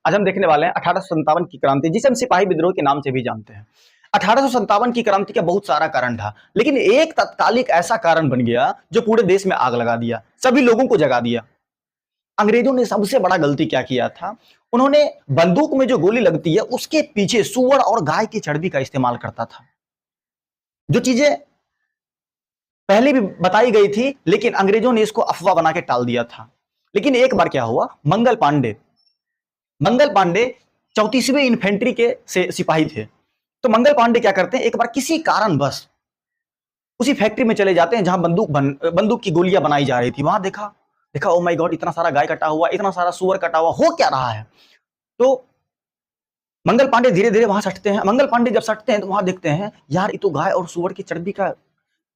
आज हम देखने वाले हैं 1857 की क्रांति, जिसे हम सिपाही विद्रोह के नाम से भी जानते हैं। 1857 की क्रांति का बहुत सारा कारण था, लेकिन एक तत्कालिक ऐसा कारण बन गया जो पूरे देश में आग लगा दिया, सभी लोगों को जगा दिया। अंग्रेजों ने सबसे बड़ा गलती क्या किया था? उन्होंने बंदूक में जो गोली लगती है उसके पीछे सूअर और गाय की चर्बी का इस्तेमाल करता था। जो चीजें पहले भी बताई गई थी, लेकिन अंग्रेजों ने इसको अफवाह बना के टाल दिया था। लेकिन एक बार क्या हुआ, मंगल पांडे 34वें इन्फेंट्री के से सिपाही थे। तो मंगल पांडे क्या करते हैं, एक बार किसी कारणवश उसी फैक्ट्री में चले जाते हैं जहां बंदूक की गोलियां बनाई जा रही थी। वहां देखा ओ माय गॉड, इतना सारा गाय कटा हुआ, इतना सारा सुअर कटा हुआ, हो क्या रहा है? तो मंगल पांडे धीरे धीरे वहां सटते हैं। मंगल पांडे जब सटते हैं तो वहां देखते हैं, यार ये तो गाय और सुअर की चर्बी का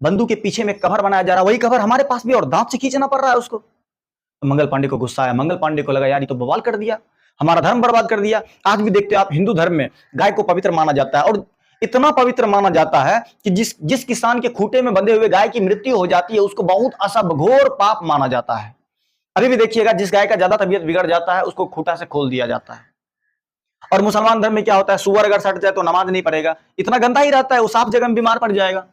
बंदूक के पीछे में कवर बनाया जा रहा है, वही कवर हमारे पास भी, और दांत से खींचना पड़ रहा है उसको। तो मंगल पांडे को गुस्सा आया। मंगल पांडे को लगा, यार ये तो बवाल कर दिया, हमारा धर्म बर्बाद कर दिया। आज भी देखते हो आप, हिंदू धर्म में गाय को पवित्र माना जाता है, और इतना पवित्र माना जाता है कि जिस किसान के खूंटे में बंधे हुए गाय की मृत्यु हो जाती है उसको बहुत असभ घोर पाप माना जाता है। अभी भी देखिएगा, जिस गाय का ज्यादा तबीयत बिगड़ जाता है उसको खूंटा से खोल दिया जाता है। और मुसलमान धर्म में क्या होता है, सुअर अगर सट जाए तो नमाज नहीं पढ़ेगा, इतना गंदा ही रहता है, वो साफ जगह में बीमार पड़ जाएगा।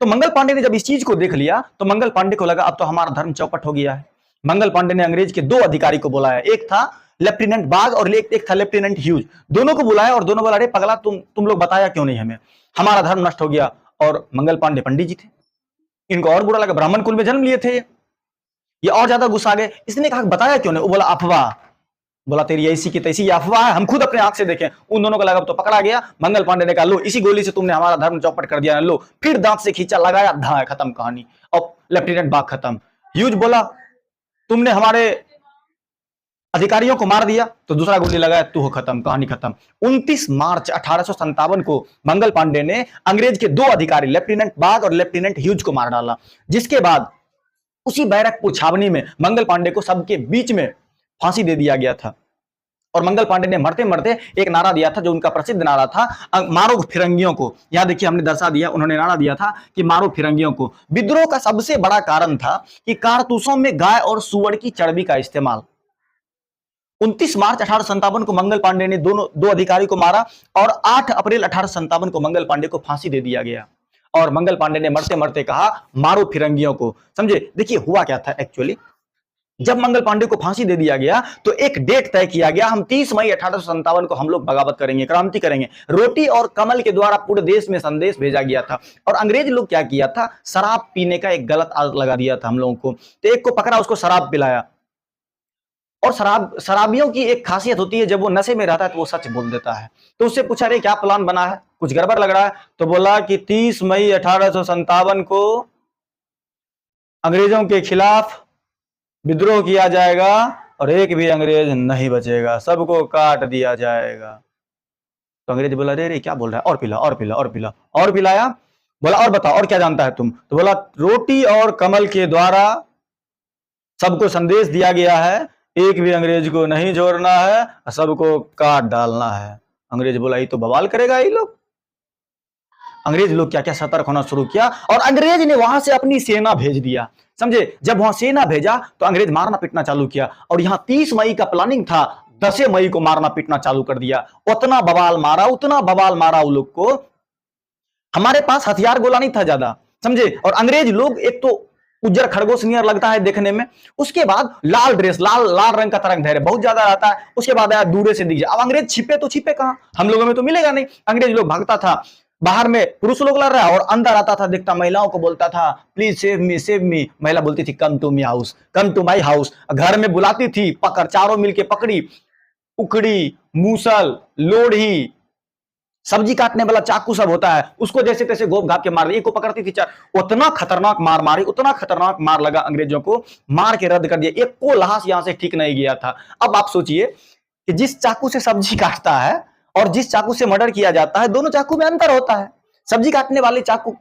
तो मंगल पांडे ने जब इस चीज को देख लिया तो मंगल पांडे को लगा अब तो हमारा धर्म चौपट हो गया है। मंगल पांडे ने अंग्रेज के 2 अधिकारी को बुलाया, एक था लेफ्टिनेंट बाग और एक था लेफ्टिनेंट ह्यूज। दोनों को बुलाया और दोनों बोला, अरे पगला, तुम लोग बताया क्यों नहीं हमें, हमारा धर्म नष्ट हो गया। और मंगल पांडे पंडित जी थे, इनको और बुरा लगा, ब्राह्मण कुल में जन्म लिए थे ये और ज्यादा गुस्सा आ गए। इसने कहा बताया क्यों नहीं? वो बोला अफवाह, बोला तेरी ऐसी की तैसी, ये अफवाह है, हम खुद अपने आंख से देखें। उन दोनों को लगा तो पकड़ा गया। मंगल पांडे ने कहा, लो इसी गोली से तुमने हमारा धर्म चौपट कर दिया, लो। फिर दांत से खींचा, लगाया, धा, खत्म कहानी। और लेफ्टिनेंट बाग खत्म। ह्यूज बोला, तुमने हमारे अधिकारियों को मार दिया, तो दूसरा गोली लगाया, तू हो खत्म, कहानी खत्म। 29 मार्च 1857 को मंगल पांडे ने अंग्रेज के 2 अधिकारी लेफ्टिनेंट बाग और लेफ्टिनेंट ह्यूज को मार डाला। जिसके बाद उसी बैरकपुर छावनी में मंगल पांडे को सबके बीच में फांसी दे दिया गया था। और मंगल पांडे ने मरते मरते एक नारा दिया था, जो उनका प्रसिद्ध नारा था, मारो फिरंगियों को। यहां देखिए हमने दर्शा दिया, उन्होंने नारा दिया था कि मारो फिरंगियों को। विद्रोह का सबसे बड़ा कारण था कि कारतूसों में गाय और सुअर की चर्बी का इस्तेमाल। 29 मार्च 1857 को मंगल पांडे ने 2 अधिकारी को मारा और 8 अप्रैल 1857 को मंगल पांडे को फांसी दे दिया गया। और मंगल पांडे ने मरते मरते कहा, मारो फिरंगियों को। समझे? देखिए हुआ क्या था एक्चुअली, जब मंगल पांडे को फांसी दे दिया गया तो एक डेट तय किया गया, हम 30 मई 1857 को हम लोग बगावत करेंगे, क्रांति करेंगे। रोटी और कमल के द्वारा पूरे देश में संदेश भेजा गया था। और अंग्रेज लोग क्या किया था, शराब पीने का एक गलत आदत लगा दिया था हम लोगों को। तो एक को पकड़ा, उसको शराब पिलाया। और शराबियों की एक खासियत होती है, जब वो नशे में रहता है तो वो सच बोल देता है। तो उससे पूछा, अरे क्या प्लान बना है, कुछ गड़बड़ लग रहा है? तो बोला कि 30 मई 1857 को अंग्रेजों के खिलाफ विद्रोह किया जाएगा और एक भी अंग्रेज नहीं बचेगा, सबको काट दिया जाएगा। तो अंग्रेज बोला, अरे क्या बोल रहा है, और पिला, और पिला, और पिला, और पिलाया। बोला, और बताओ और क्या जानता है तुम? तो बोला, रोटी और कमल के द्वारा सबको संदेश दिया गया है, एक भी अंग्रेज को नहीं छोड़ना है, सबको काट डालना है। अंग्रेज बोला, ये तो बवाल करेगा ये लोग। अंग्रेज लोग क्या क्या सतर्क होना शुरू किया, और अंग्रेज ने वहां से अपनी सेना भेज दिया। समझे? जब वहां सेना भेजा तो अंग्रेज मारना पीटना चालू किया। और यहां 30 मई का प्लानिंग था, 10 मई को मारना पीटना चालू कर दिया। उतना बवाल मारा, उतना बवाल मारा उन लोग को। हमारे पास हथियार गोला नहीं था ज्यादा, समझे? और अंग्रेज लोग, एक तो उज्जर खरगोश नियर लगता है देखने में, उसके बाद लाल ड्रेस, लाल लाल रंग का तरंग धैर्य बहुत ज्यादा रहता है, उसके बाद आया दूरे से दिख जाए। अब अंग्रेज छिपे तो छिपे कहां, हम लोगों में तो मिलेगा नहीं। अंग्रेज लोग भागता था, बाहर में पुरुष लोग लड़ रहा है और अंदर आता था, देखता महिलाओं को बोलता था, please save me, save me. महिला बोलती थी, come to me house, come to my house. घर में बुलाती थी, पकड़, चारों मिलके पकड़ी, उखड़ी, मूसल, लोढ़ी, सब्जी काटने वाला चाकू सब होता है, उसको जैसे तैसे गोप घाप के मार दी। एक को पकड़ती थी, उतना खतरनाक मार मारी, उतना खतरनाक मार लगा अंग्रेजों को, मार के रद्द कर दिया। एक को लाश यहां से ठीक नहीं गया था। अब आप सोचिए कि जिस चाकू से सब्जी काटता है और जिस चाकू से मर्डर किया जाता है, दोनों चाकू में अंतर होता है। सब्जी काटने वाले चाकू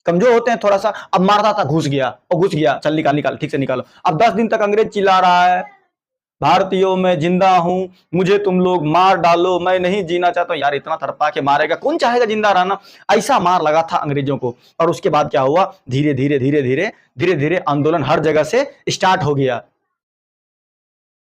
कमजोर होते हैं थोड़ा सा। अब मारता था, घुस गया, और घुस गया, चल निकाल निकाल, ठीक से निकालो। अब 10 दिन तक अंग्रेज चिल्ला रहा है, भारतीयों में जिंदा हूं, मुझे तुम लोग मार डालो, मैं नहीं जीना चाहता। यार इतना थरपा के मारेगा, कौन चाहेगा जिंदा रहना? ऐसा मार लगा था अंग्रेजों को। और उसके बाद क्या हुआ, धीरे धीरे धीरे धीरे धीरे धीरे आंदोलन हर जगह से स्टार्ट हो गया।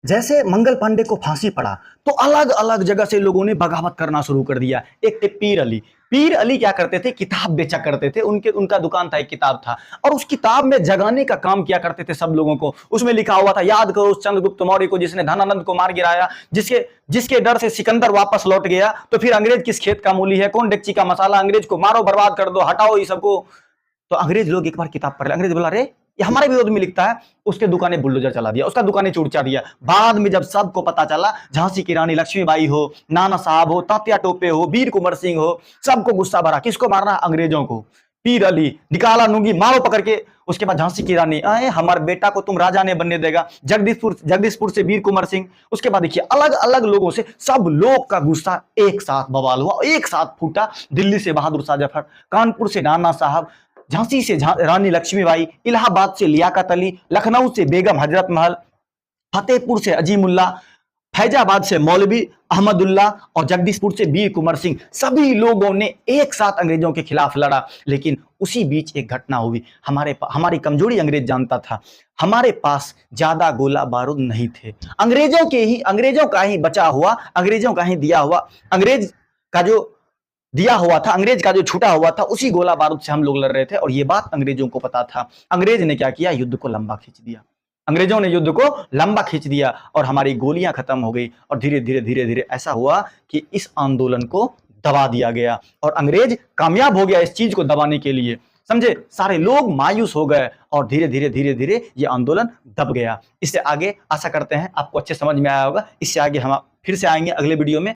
जैसे मंगल पांडे को फांसी पड़ा तो अलग अलग जगह से लोगों ने बगावत करना शुरू कर दिया। एक थे पीर अली। पीर अली क्या करते थे, किताब बेचा करते थे, उनका दुकान था, एक किताब था, और उस किताब में जगाने का काम किया करते थे सब लोगों को। उसमें लिखा हुआ था, याद करो उस चंद्रगुप्त मौर्य को जिसने धनानंद को मार गिराया, जिसके जिसके डर से सिकंदर वापस लौट गया, तो फिर अंग्रेज किस खेत का मूली है, कौन डेगची का मसाला, अंग्रेज को मारो, बर्बाद कर दो, हटाओ ये सबको। तो अंग्रेज लोग एक बार किताब पढ़, अंग्रेज बोला, अरे ये हमारे विरोध में लिखता है। उसके दुकाने बुलडोजर चला दिया, उसका दुकाने चूरचा दिया। बाद में जब सबको पता चला, झांसी की रानी लक्ष्मीबाई हो, नाना साहब हो, तात्या टोपे हो, वीर कुंवर सिंह हो, सबको गुस्सा भरा, किसको मारना, अंग्रेजों को। पीर अली निकाला नूंगी, मारो पकड़ के। उसके बाद झांसी की रानी, अरे हमारे बेटा को तुम राजा ने बनने देगा। जगदीशपुर से वीर कुंवर सिंह। उसके बाद देखिए अलग अलग लोगों से सब लोग का गुस्सा एक साथ बवाल हुआ, एक साथ फूटा। दिल्ली से बहादुर शाह जफर, कानपुर से नाना साहब, झांसी से रानी लक्ष्मीबाई, इलाहाबाद से लियाकत अली, लखनऊ से बेगम हजरत महल, फतेहपुर से अजीमुल्ला, फैजाबाद से मौलवी अहमदुल्ला और जगदीशपुर से वीर कुंवर सिंह। सभी लोगों ने एक साथ अंग्रेजों के खिलाफ लड़ा। लेकिन उसी बीच एक घटना हुई। हमारी कमजोरी अंग्रेज जानता था, हमारे पास ज्यादा गोला बारूद नहीं थे। अंग्रेजों का ही बचा हुआ, अंग्रेजों का ही दिया हुआ, अंग्रेज का जो दिया हुआ था, अंग्रेज का जो छूटा हुआ था, उसी गोला बारूद से हम लोग लड़ रहे थे। और ये बात अंग्रेजों को पता था। अंग्रेज ने क्या किया, युद्ध को लंबा खींच दिया। अंग्रेजों ने युद्ध को लंबा खींच दिया और हमारी गोलियां खत्म हो गई। और धीरे धीरे ऐसा हुआ कि इस आंदोलन को दबा दिया गया और अंग्रेज कामयाब हो गया इस चीज को दबाने के लिए। समझे, सारे लोग मायूस हो गए और धीरे धीरे ये आंदोलन दब गया। इससे आगे आशा करते हैं आपको अच्छे समझ में आया होगा। इससे आगे हम फिर से आएंगे अगले वीडियो में।